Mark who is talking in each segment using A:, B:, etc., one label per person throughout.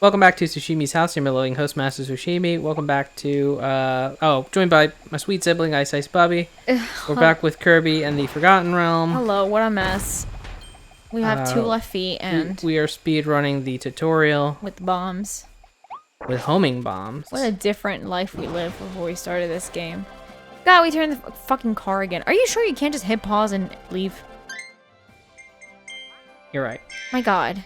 A: Welcome back to Sushimi's House. You're my loving host, Master Sushimi. Welcome back to, joined by my sweet sibling, Ice Bubby. We're back with Kirby and the Forgotten Realm.
B: Hello, what a mess. We have 2 left feet and...
A: We are speed running the tutorial.
B: With bombs.
A: With homing bombs.
B: What a different life we lived before we started this game. God, we turned the fucking car again. Are you sure you can't just hit pause and leave?
A: You're right.
B: My God.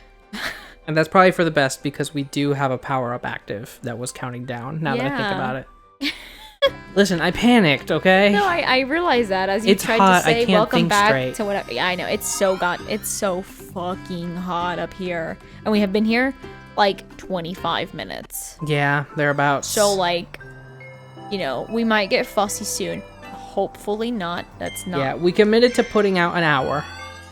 A: And that's probably for the best because we do have a power-up active that was counting down, now that I think about it. Listen, I panicked, okay?
B: No, I realized that as you tried to say welcome back to whatever. Yeah, I know. It's so fucking hot up here. And we have been here like 25 minutes.
A: Yeah, thereabouts.
B: So like, you know, we might get fussy soon. Hopefully not. That's not.
A: Yeah, we committed to putting out an hour.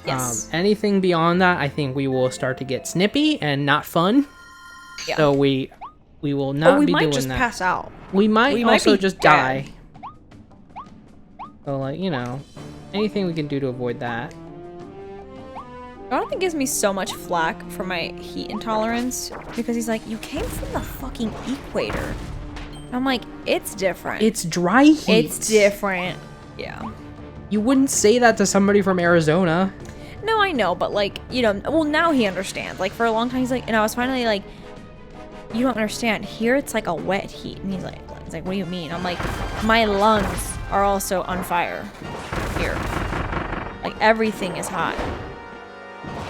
B: Yes.
A: Anything beyond that, I think we will start to get snippy and not fun.
B: Yeah.
A: So we will not be doing that.
B: We might just pass out.
A: We might also just
B: dead.
A: die. So, like, you know, anything we can do to avoid that.
B: Jonathan gives me so much flack for my heat intolerance because he's like, you came from the fucking equator. And I'm like, it's different.
A: It's dry heat.
B: It's different. Yeah.
A: You wouldn't say that to somebody from Arizona.
B: No, I know, but like, you know, well, now he understands. Like, for a long time, he's like, and I was finally like, you don't understand. Here, it's like a wet heat. And he's like, what do you mean? I'm like, my lungs are also on fire here. Like, everything is hot.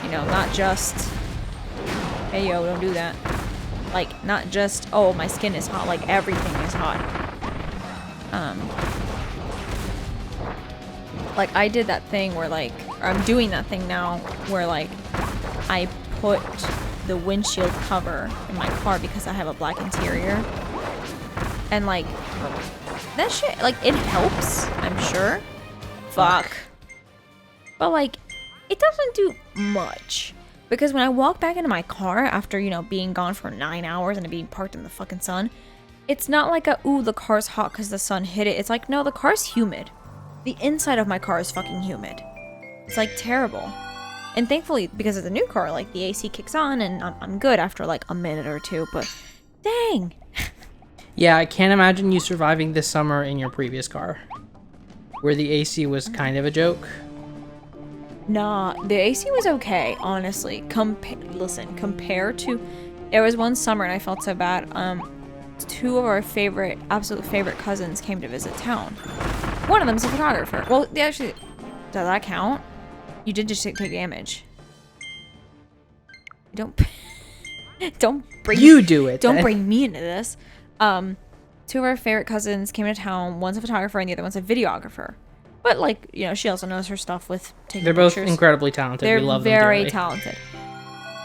B: You know, not just, hey, yo, don't do that. Like, not just, oh, my skin is hot. Like, everything is hot. Like, I did that thing where, like, or I'm doing that thing now where, like, I put the windshield cover in my car because I have a black interior. And, like, that shit, like, it helps, I'm sure. Fuck. But, like, it doesn't do much. Because when I walk back into my car after, you know, being gone for 9 hours and it being parked in the fucking sun, it's not like ooh, the car's hot because the sun hit it. It's like, no, the car's humid. The inside of my car is fucking humid. It's like terrible. And thankfully, because it's a new car, like the AC kicks on and I'm good after like a minute or two, but dang.
A: Yeah, I can't imagine you surviving this summer in your previous car. Where the AC was kind of a joke.
B: Nah, the AC was okay, honestly. Compared to... There was one summer and I felt so bad. 2 of our absolute favorite cousins came to visit town. One of them's a photographer. Well, they actually... Does that count? You did just take damage. Don't bring...
A: You do it.
B: Don't bring me into this. 2 of our favorite cousins came to town. One's a photographer and the other one's a videographer. But, like, you know, she also knows her stuff with taking pictures.
A: They're both incredibly talented. We love them dearly.
B: Very talented.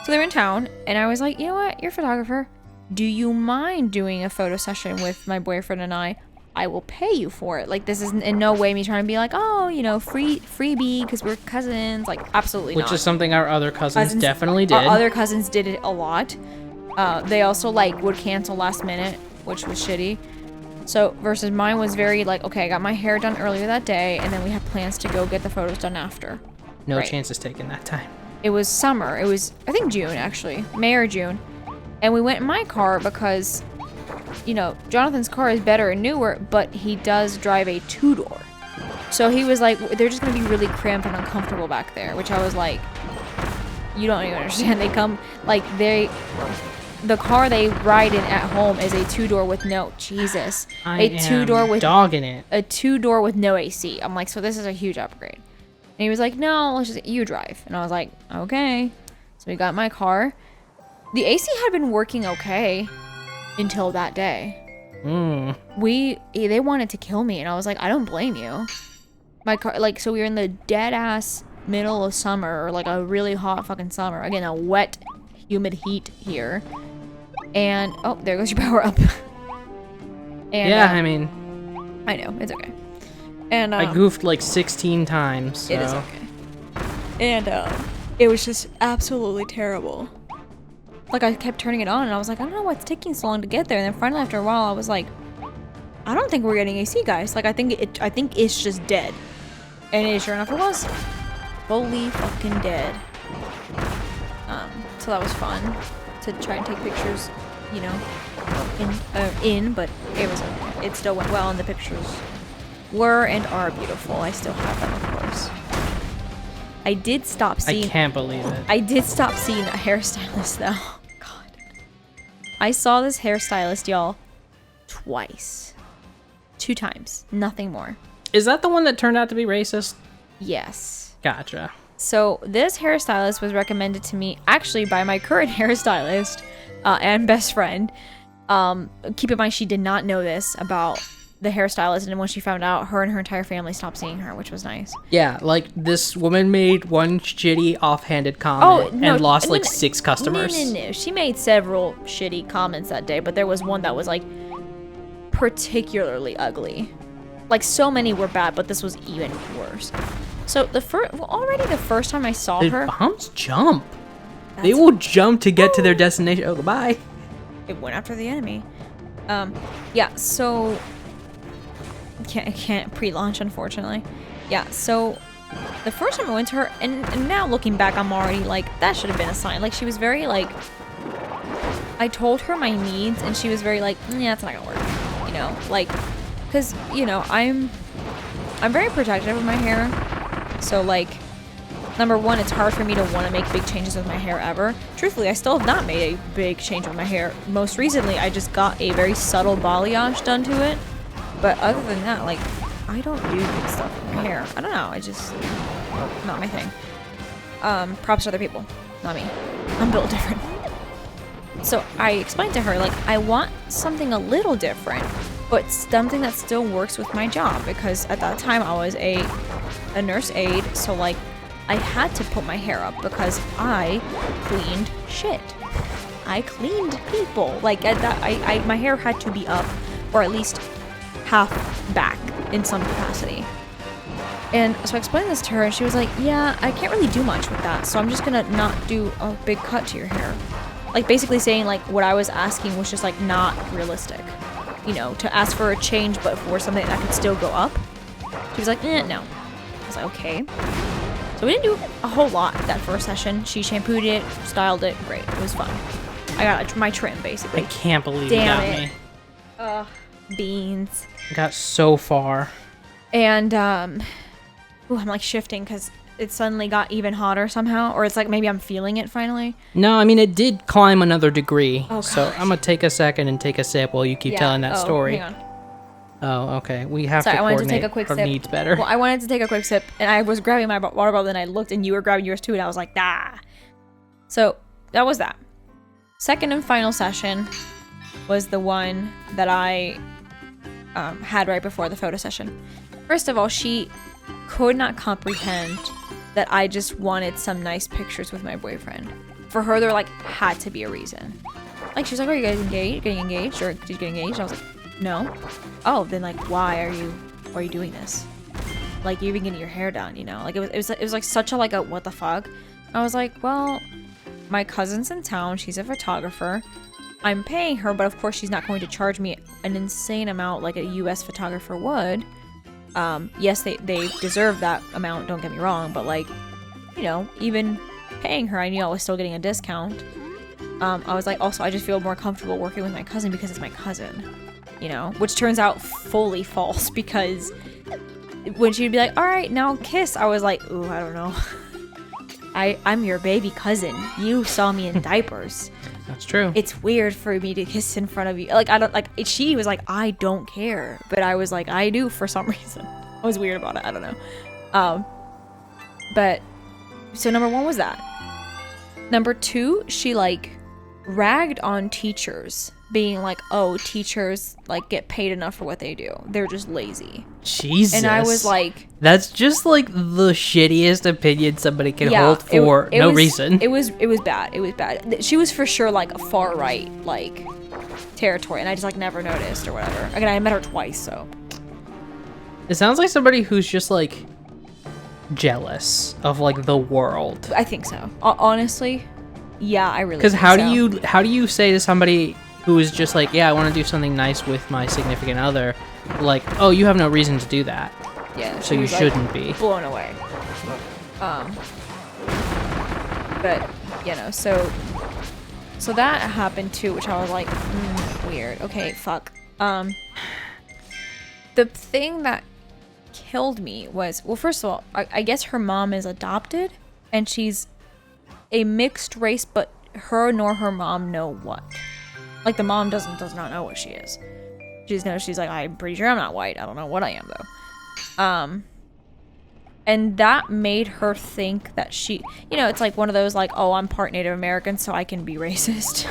B: So they're in town, and I was like, you know what? You're a photographer. Do you mind doing a photo session with my boyfriend and I? I will pay you for it. Like, this isn't in no way me trying to be like, oh, you know, freebie because we're cousins. Like, absolutely not.
A: Which is something our other cousins definitely did.
B: Our other cousins did it a lot. They also, like, would cancel last minute, which was shitty. So, versus mine was very, like, okay, I got my hair done earlier that day, and then we have plans to go get the photos done after.
A: No chances taken that time.
B: It was summer. It was, I think, June, actually. May or June. And we went in my car because, you know, Jonathan's car is better and newer, but he does drive a 2-door. So he was like, they're just going to be really cramped and uncomfortable back there, which I was like, you don't even understand. They come, like, the car they ride in at home is a 2-door with no... Jesus.
A: A 2-door with... dogging it.
B: A 2-door with no AC. I'm like, so this is a huge upgrade. And he was like, no, let's just... You drive. And I was like, okay. So we got in my car. The AC had been working okay until that day. They wanted to kill me. And I was like, I don't blame you. My car... Like, so we were in the dead-ass middle of summer. Or, like, a really hot fucking summer. Again, a wet... humid heat here, and oh, there goes your power up. And
A: yeah, I mean,
B: I know it's okay. And
A: I goofed like 16 times. So.
B: It is okay. And it was just absolutely terrible. Like, I kept turning it on, and I was like, I don't know what's taking so long to get there. And then finally, after a while, I was like, I don't think we're getting AC, guys. Like, I think it's just dead. And sure enough, it was fully fucking dead. So that was fun. to try and take pictures, you know, but it still went well, and the pictures were and are beautiful. I still have them, of course. I did stop seeing.
A: I can't believe it.
B: I did stop seeing a hairstylist though. God, I saw this hairstylist, y'all, twice, 2 times, nothing more.
A: Is that the one that turned out to be racist?
B: Yes.
A: Gotcha.
B: So this hairstylist was recommended to me actually by my current hairstylist and best friend. Keep in mind, she did not know this about the hairstylist, and when she found out, her and her entire family stopped seeing her, which was nice.
A: Yeah, like this woman made one shitty offhanded comment and lost like 6 customers.
B: No. She made several shitty comments that day, but there was one that was like particularly ugly. Like so many were bad, but this was even worse. So already the first time I saw her,
A: bombs jump. They will jump to get to their destination. Oh, goodbye.
B: It went after the enemy. Yeah. So can't pre-launch, unfortunately. Yeah. So the first time I went to her, and now looking back, I'm already like, that should have been a sign. Like she was very like, I told her my needs, and she was very like, yeah, it's not gonna work. You know, like, because you know I'm very protective of my hair. So like, number one, it's hard for me to want to make big changes with my hair ever. Truthfully, I still have not made a big change with my hair. Most recently, I just got a very subtle balayage done to it. But other than that, like, I don't do big stuff with my hair. I don't know. I just, not my thing. Props to other people, not me. I'm built different. So I explained to her, like, I want something a little different, but something that still works with my job, because at that time I was a nurse aide, so like I had to put my hair up because I cleaned shit. I cleaned people. Like at that, my hair had to be up, or at least half back in some capacity. And so I explained this to her, and she was like, yeah, I can't really do much with that, so I'm just gonna not do a big cut to your hair. Like basically saying like what I was asking was just like not realistic. You know, to ask for a change but for something that could still go up. She was like, no. I was like, okay. So we didn't do a whole lot that first session. She shampooed it, styled it, great. It was fun. I got my trim basically.
A: I can't believe you got me.
B: Beans.
A: I got so far.
B: And I'm like shifting because it suddenly got even hotter somehow, or it's like maybe I'm feeling it finally.
A: No, I mean it did climb another degree.
B: Oh,
A: so I'm gonna take a second and take a sip while you keep telling that story.
B: Hang on.
A: Oh, okay. We have
B: Sorry,
A: to
B: I wanted
A: coordinate
B: to take a quick
A: our
B: sip.
A: needs better.
B: Well, I wanted to take a quick sip, and I was grabbing my water bottle, and I looked, and you were grabbing yours too, and I was like, ah. So that was that. Second and final session was the one that I had right before the photo session. First of all, she could not comprehend that I just wanted some nice pictures with my boyfriend. For her, there like had to be a reason. Like she was like, "Are you guys getting engaged, or did you get engaged?" I was like, "No." Oh, then like, why are you doing this? Like you've been getting your hair done, you know? Like it was like such a like a what the fuck. I was like, well, my cousin's in town. She's a photographer. I'm paying her, but of course she's not going to charge me an insane amount like a U.S. photographer would. Yes, they deserve that amount, don't get me wrong, but like, you know, even paying her, I knew I was still getting a discount. I was like, also, I just feel more comfortable working with my cousin because it's my cousin, you know, which turns out fully false, because when she'd be like, all right, now kiss, I was like, ooh, I don't know. I'm your baby cousin. You saw me in diapers.
A: That's true.
B: It's weird for me to kiss in front of you. Like, I don't, like, she was like, I don't care. But I was like, I do for some reason. I was weird about it. I don't know. But, so number one was that. Number two, she, like, ragged on teachers. Being like, oh, teachers, like, get paid enough for what they do. They're just lazy.
A: Jesus.
B: And I was like...
A: That's just, like, the shittiest opinion somebody can hold for no reason.
B: It was bad. It was bad. She was for sure, like, a far right, like, territory. And I just, like, never noticed or whatever. Again, I met her twice, so...
A: It sounds like somebody who's just, like, jealous of, like, the world.
B: I think so. Honestly, yeah, I really
A: think so.
B: Because
A: how do you say to somebody who is just like, yeah, I want to do something nice with my significant other, like, oh, you have no reason to do that.
B: Yeah.
A: So you shouldn't be.
B: Blown away. But, you know, so So that happened too, which I was like, weird. Okay, fuck. The thing that killed me was, well, first of all, I guess her mom is adopted, and she's a mixed race, but her nor her mom know what. Like, the mom does not know what she is. She's like, I'm pretty sure I'm not white. I don't know what I am, though. And that made her think that she, it's like one of those, like, oh, I'm part Native American, so I can be racist.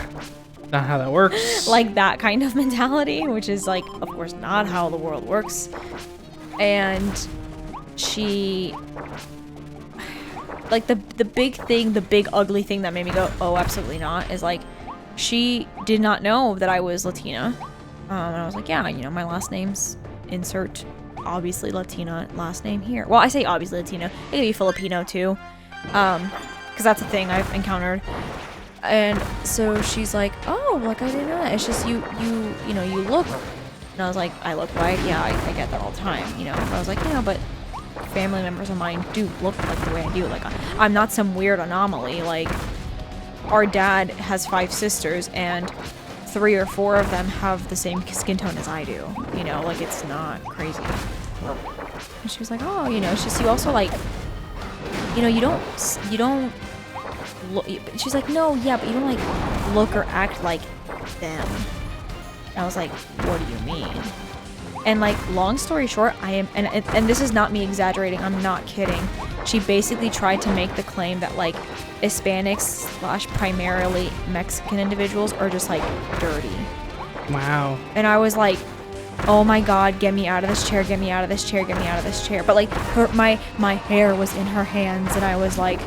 A: Not how that works.
B: Like that kind of mentality, which is, like, of course, not how the world works. And she, like, the big thing, the big ugly thing that made me go, oh, absolutely not, is, like, she did not know that I was Latina. And I was like, yeah, my last name's insert obviously Latina last name here. Well, I say obviously Latino. It could be Filipino too. Because that's a thing I've encountered. And so she's like, oh, like, I didn't know that. It's just you look. And I was like, I look white? Yeah, I get that all the time, I was like, but family members of mine do look like the way I do. Like, I'm not some weird anomaly. Like, our dad has 5 sisters, and 3 or 4 of them have the same skin tone as I do. Like, it's not crazy. And she was like, oh, it's just you also, like, you don't look. She's like, no, yeah, but you don't, like, look or act like them. And I was like, what do you mean? And, like, long story short, I am, and this is not me exaggerating, I'm not kidding. She basically tried to make the claim that, like, Hispanics / primarily Mexican individuals are just, like, dirty.
A: Wow.
B: And I was like, oh my god, get me out of this chair, get me out of this chair, get me out of this chair. But, like, my hair was in her hands, and I was like,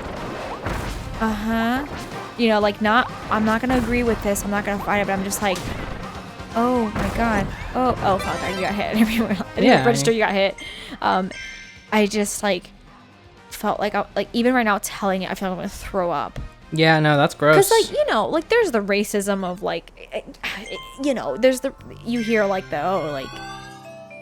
B: like, I'm not gonna agree with this, I'm not gonna fight it, but I'm just like, oh my god. Oh fuck, you got hit everywhere. I didn't register you got hit. I just, like, felt like, even right now telling it, I feel like I'm gonna throw up.
A: Yeah, no, that's gross.
B: Because, like, like, there's the racism of, like, there's you hear, like, like,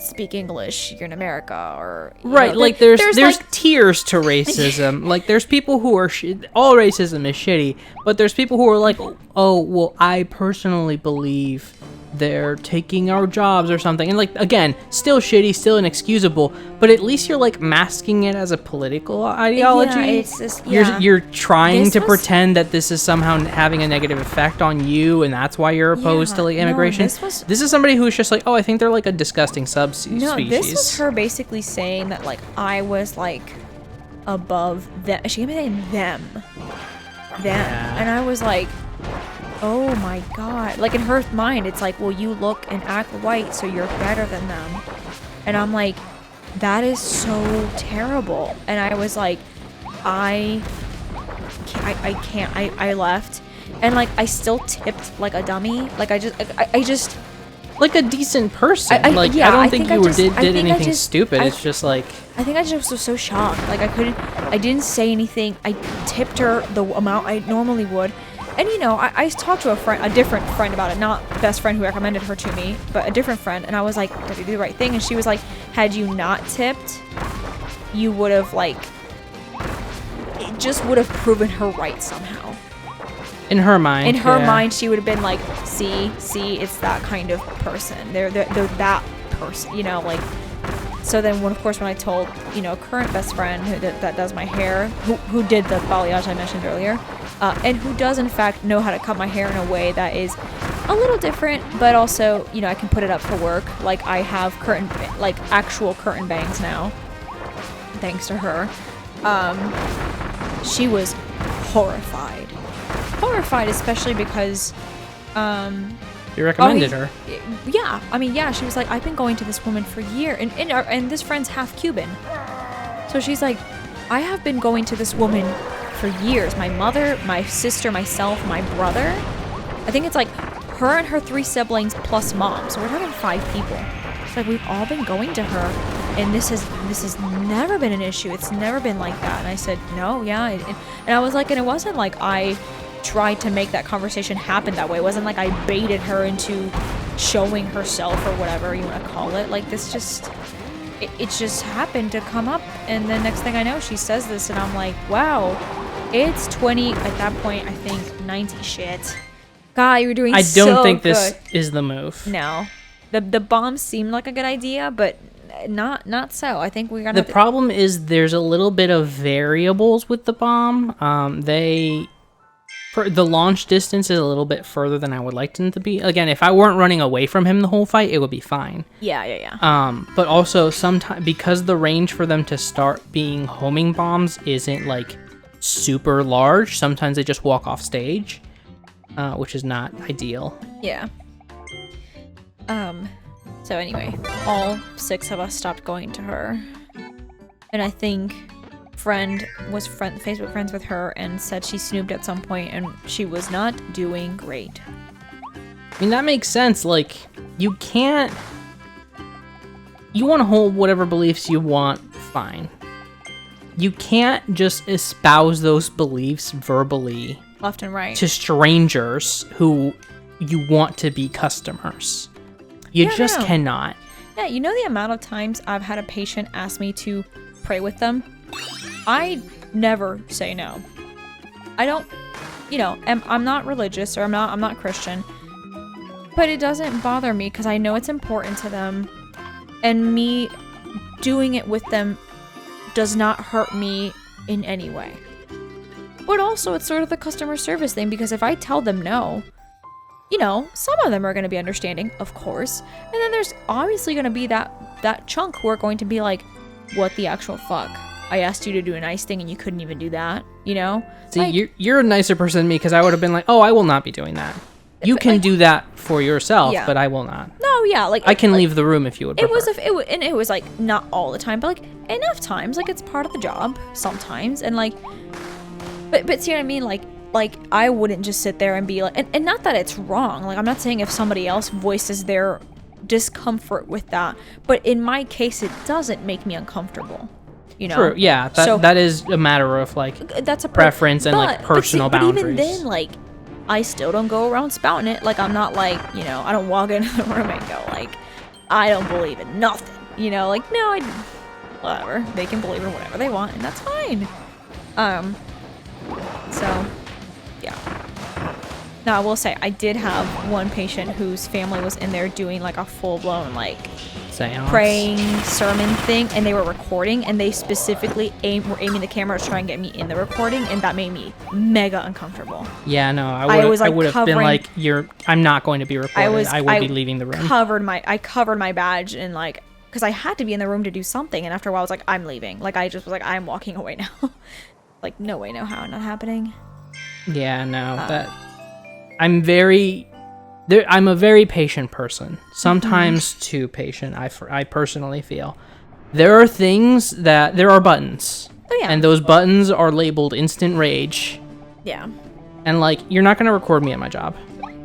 B: speak English, you're in America, or...
A: Right, like, there's like, tiers to racism. Like, there's people who are... all racism is shitty, but there's people who are like, oh, well, I personally believe they're taking our jobs or something. And, like, again, still shitty, still inexcusable, but at least you're, like, masking it as a political ideology.
B: Yeah, it's just, yeah.
A: You're trying to pretend that this is somehow having a negative effect on you, and that's why you're opposed to, like, immigration.
B: No,
A: this is somebody who's just like, oh, I think they're, like, a disgusting subspecies.
B: No, this was her basically saying that, like, I was, like, above them. She kept saying them. Yeah. And I was like, oh my god. Like, in her mind, it's like, well, you look and act white, so you're better than them. And I'm like, that is so terrible. And I was like, I can't. I left. And, like, I still tipped like a dummy. Like, I just
A: like a decent person. I don't think you did anything stupid. It's just like, I
B: think I just was so shocked. Like, I didn't say anything. I tipped her the amount I normally would. And, I talked to a different friend about it, not the best friend who recommended her to me, but a different friend. And I was like, did you do the right thing? And she was like, had you not tipped, you would have, like, it just would have proven her right somehow.
A: In her mind.
B: In her mind, she would have been like, see, it's that kind of person. They're that person, like. So then, when I told, current best friend that does my hair, who did the balayage I mentioned earlier, and who does in fact know how to cut my hair in a way that is a little different, but also, I can put it up for work. Like, I have actual curtain bangs now, thanks to her. She was horrified, especially because,
A: you recommended her.
B: Yeah, I mean, yeah, she was like, I've been going to this woman for years, and this friend's half Cuban. So she's like, I have been going to this woman for years. My mother, my sister, myself, my brother. I think it's like her and her 3 siblings plus mom. So we're talking 5 people. It's like, we've all been going to her, and this has never been an issue. It's never been like that. And I said, no, yeah. And I was like, and it wasn't like I tried to make that conversation happen that way. It wasn't like I baited her into showing herself or whatever you want to call it. Like, this just, it just happened to come up, and the next thing I know, she says this, and I'm like, wow, it's 20, at that point, I think 90 shit. God, you're doing
A: I
B: so
A: don't think
B: good.
A: this is the move.
B: No. The bomb seemed like a good idea, but not so. I think we're gonna.
A: The problem is there's a little bit of variables with the bomb. For the launch distance is a little bit further than I would like them to be. Again, if I weren't running away from him the whole fight, it would be fine.
B: Yeah.
A: But also sometimes because the range for them to start being homing bombs isn't like super large, sometimes they just walk off stage, which is not ideal.
B: Yeah. So anyway, all 6 of us stopped going to her, and I think Facebook friends with her and said she snooped at some point and she was not doing great.
A: I mean, that makes sense. Like, you want to hold whatever beliefs you want, fine. You can't just espouse those beliefs verbally
B: Left and right.
A: to strangers who you want to be customers. You just cannot.
B: Yeah, you know the amount of times I've had a patient ask me to pray with them? I never say no. I don't, I'm not religious or I'm not Christian, but it doesn't bother me because I know it's important to them, and me doing it with them does not hurt me in any way. But also it's sort of the customer service thing, because if I tell them no, some of them are going to be understanding, of course, and then there's obviously going to be that chunk who are going to be like, what the actual fuck? I asked you to do a nice thing and you couldn't even do that, See,
A: like, you're a nicer person than me, because I would have been like, oh, I will not be doing that. You can do that for yourself, but I will not.
B: No, yeah, like
A: I can leave the room if you would prefer.
B: It was like not all the time, but like enough times, like it's part of the job sometimes, and like, but see what I mean, like I wouldn't just sit there and be like, and not that it's wrong, like I'm not saying if somebody else voices their discomfort with that, but in my case it doesn't make me uncomfortable.
A: True, yeah, that is a matter of like
B: that's a
A: preference and like personal boundaries.
B: But even then, like, I still don't go around spouting it. Like, I'm not like, I don't walk into the room and go like, I don't believe in nothing. Like, no, whatever. They can believe in whatever they want, and that's fine. So, yeah. Now, I will say, I did have one patient whose family was in there doing like a full-blown like
A: seance,
B: praying sermon thing, and they were recording, and they specifically were aiming the camera to try and get me in the recording, and that made me mega uncomfortable.
A: Yeah, no, I would have been like, I'm not going to be recorded. I would be leaving the room.
B: I covered my badge, and like, because I had to be in the room to do something, and after a while I was like, I'm leaving. Like, I just was like, I'm walking away now. Like, no way, no how, not happening.
A: Yeah, no, I'm a very patient person. Sometimes too patient, I personally feel. There are things there are buttons.
B: Oh, yeah.
A: And those buttons are labeled instant rage.
B: Yeah.
A: And, like, you're not going to record me at my job.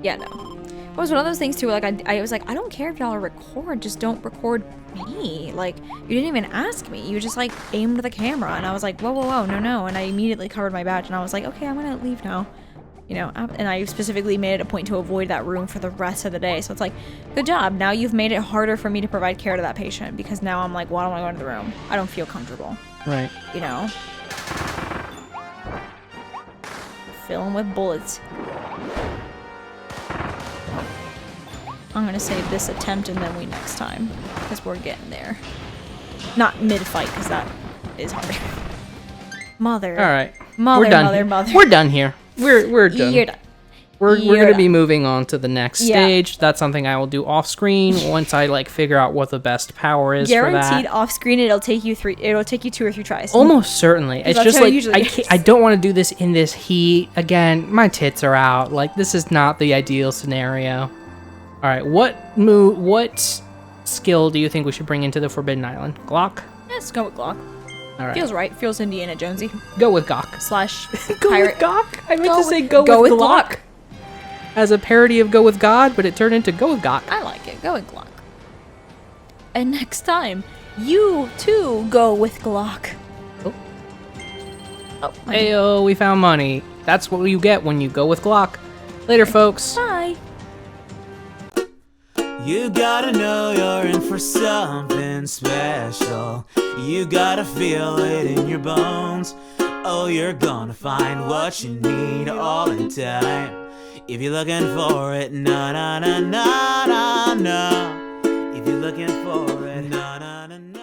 B: Yeah, no. It was one of those things, too, like, I was like, I don't care if y'all record, just don't record me. Like, you didn't even ask me. You just, like, aimed the camera, and I was like, whoa, no. And I immediately covered my badge, and I was like, okay, I'm going to leave now. And I specifically made it a point to avoid that room for the rest of the day. So it's like, good job. Now you've made it harder for me to provide care to that patient, because now I'm like, why don't I go into the room? I don't feel comfortable.
A: Right.
B: Fill 'em with bullets. I'm going to save this attempt and then we next time, because we're getting there. Not mid-fight, because that is hard. Mother.
A: All right.
B: Mother.
A: We're done here. We're done.
B: You're done.
A: We're going to be moving on to the next stage. That's something I will do off screen once I like figure out what the best power is for that.
B: Guaranteed off screen. It'll take you 2 or 3 tries.
A: Almost certainly. It's just like I don't want to do this in this heat. Again, my tits are out. Like, this is not the ideal scenario. All right, what skill do you think we should bring into the Forbidden Island? Glock?
B: Let's go with Glock.
A: All right.
B: Feels right. Feels Indiana Jonesy.
A: Go with Glock.
B: /
A: Go
B: pirate.
A: with Glock? I meant to say go with Glock. As a parody of Go With God, but it turned into Go With Glock.
B: I like it. Go with Glock. And next time, you too go with Glock. Oh,
A: Heyo, we found money. That's what you get when you go with Glock. Later, folks.
B: Bye.
C: You gotta know you're in for something special. You gotta feel it in your bones. Oh, you're gonna find what you need all in time. If you're looking for it, na na na na na na. If you're looking for it, na na na na.